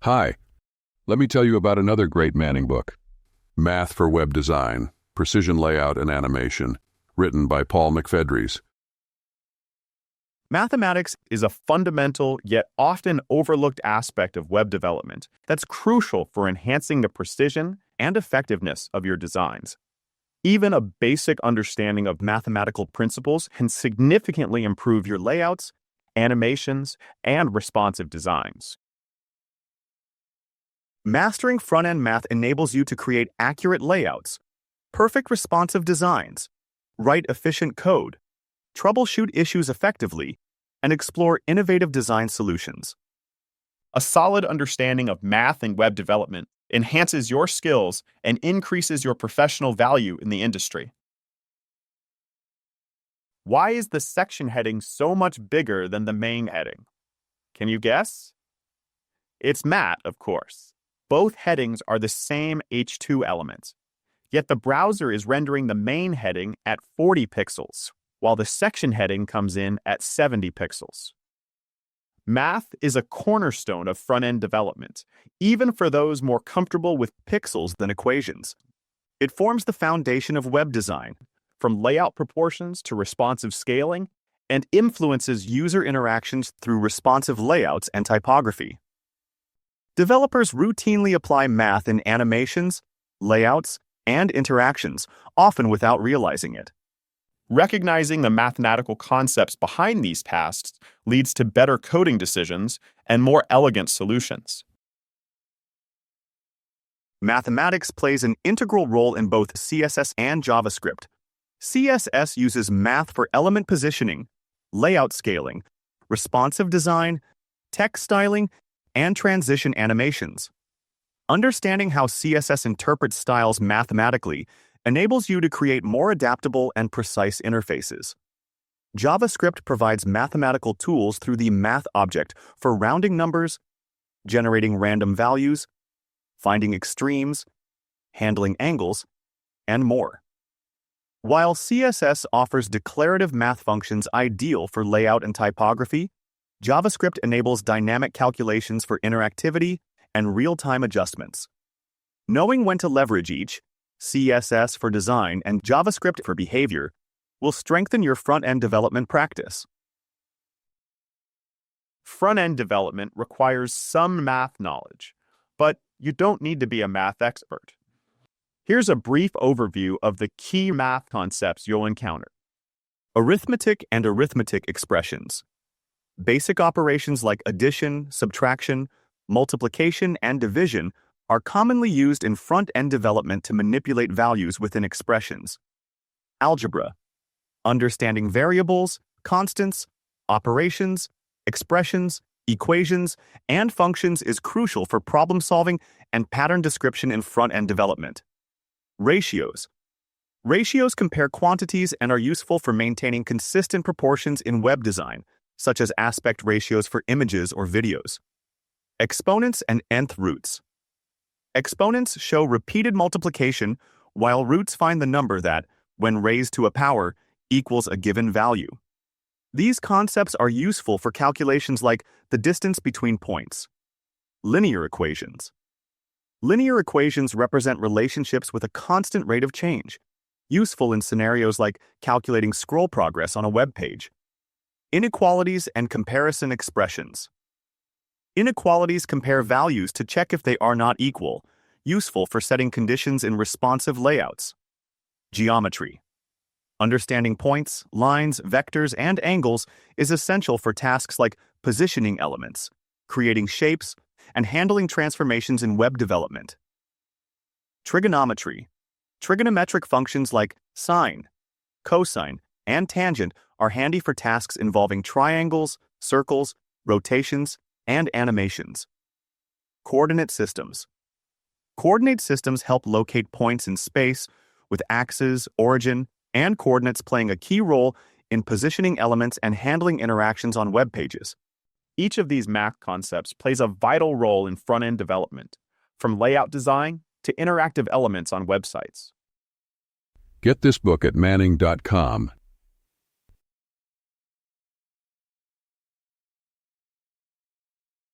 Hi, let me tell you about another great Manning book, Math for Web Design, Precision Layout and Animation, written by Paul McFedries. Mathematics is a fundamental yet often overlooked aspect of web development that's crucial for enhancing the precision and effectiveness of your designs. Even a basic understanding of mathematical principles can significantly improve your layouts, animations, and responsive designs. Mastering front-end math enables you to create accurate layouts, perfect responsive designs, write efficient code, troubleshoot issues effectively, and explore innovative design solutions. A solid understanding of math and web development enhances your skills and increases your professional value in the industry. Why is the section heading so much bigger than the main heading? Can you guess? It's mat, of course. Both headings are the same H2 element, yet the browser is rendering the main heading at 40 pixels, while the section heading comes in at 70 pixels. Math is a cornerstone of front-end development, even for those more comfortable with pixels than equations. It forms the foundation of web design, from layout proportions to responsive scaling, and influences user interactions through responsive layouts and typography. Developers routinely apply math in animations, layouts, and interactions, often without realizing it. Recognizing the mathematical concepts behind these tasks leads to better coding decisions and more elegant solutions. Mathematics plays an integral role in both CSS and JavaScript. CSS uses math for element positioning, layout scaling, responsive design, text styling, and transition animations. Understanding how CSS interprets styles mathematically enables you to create more adaptable and precise interfaces. JavaScript provides mathematical tools through the math object for rounding numbers, generating random values, finding extremes, handling angles, and more. While CSS offers declarative math functions ideal for layout and typography, JavaScript enables dynamic calculations for interactivity and real-time adjustments. Knowing when to leverage each, CSS for design and JavaScript for behavior, will strengthen your front-end development practice. Front-end development requires some math knowledge, but you don't need to be a math expert. Here's a brief overview of the key math concepts you'll encounter. Arithmetic and arithmetic expressions. Basic operations like addition, subtraction, multiplication, and division are commonly used in front-end development to manipulate values within expressions. Algebra. Understanding variables, constants, operations, expressions, equations, and functions is crucial for problem-solving and pattern description in front-end development. Ratios. Ratios compare quantities and are useful for maintaining consistent proportions in web design, such as aspect ratios for images or videos. Exponents and nth roots. Exponents show repeated multiplication, while roots find the number that, when raised to a power, equals a given value. These concepts are useful for calculations like the distance between points. Linear equations. Linear equations represent relationships with a constant rate of change, useful in scenarios like calculating scroll progress on a web page. Inequalities and comparison expressions. Inequalities compare values to check if they are not equal, useful for setting conditions in responsive layouts. Geometry. Understanding points, lines, vectors, and angles is essential for tasks like positioning elements, creating shapes, and handling transformations in web development. Trigonometry. Trigonometric functions like sine, cosine, and tangent are handy for tasks involving triangles, circles, rotations, and animations. Coordinate systems. Coordinate systems help locate points in space, with axes, origin, and coordinates playing a key role in positioning elements and handling interactions on web pages. Each of these math concepts plays a vital role in front-end development, from layout design to interactive elements on websites. Get this book at Manning.com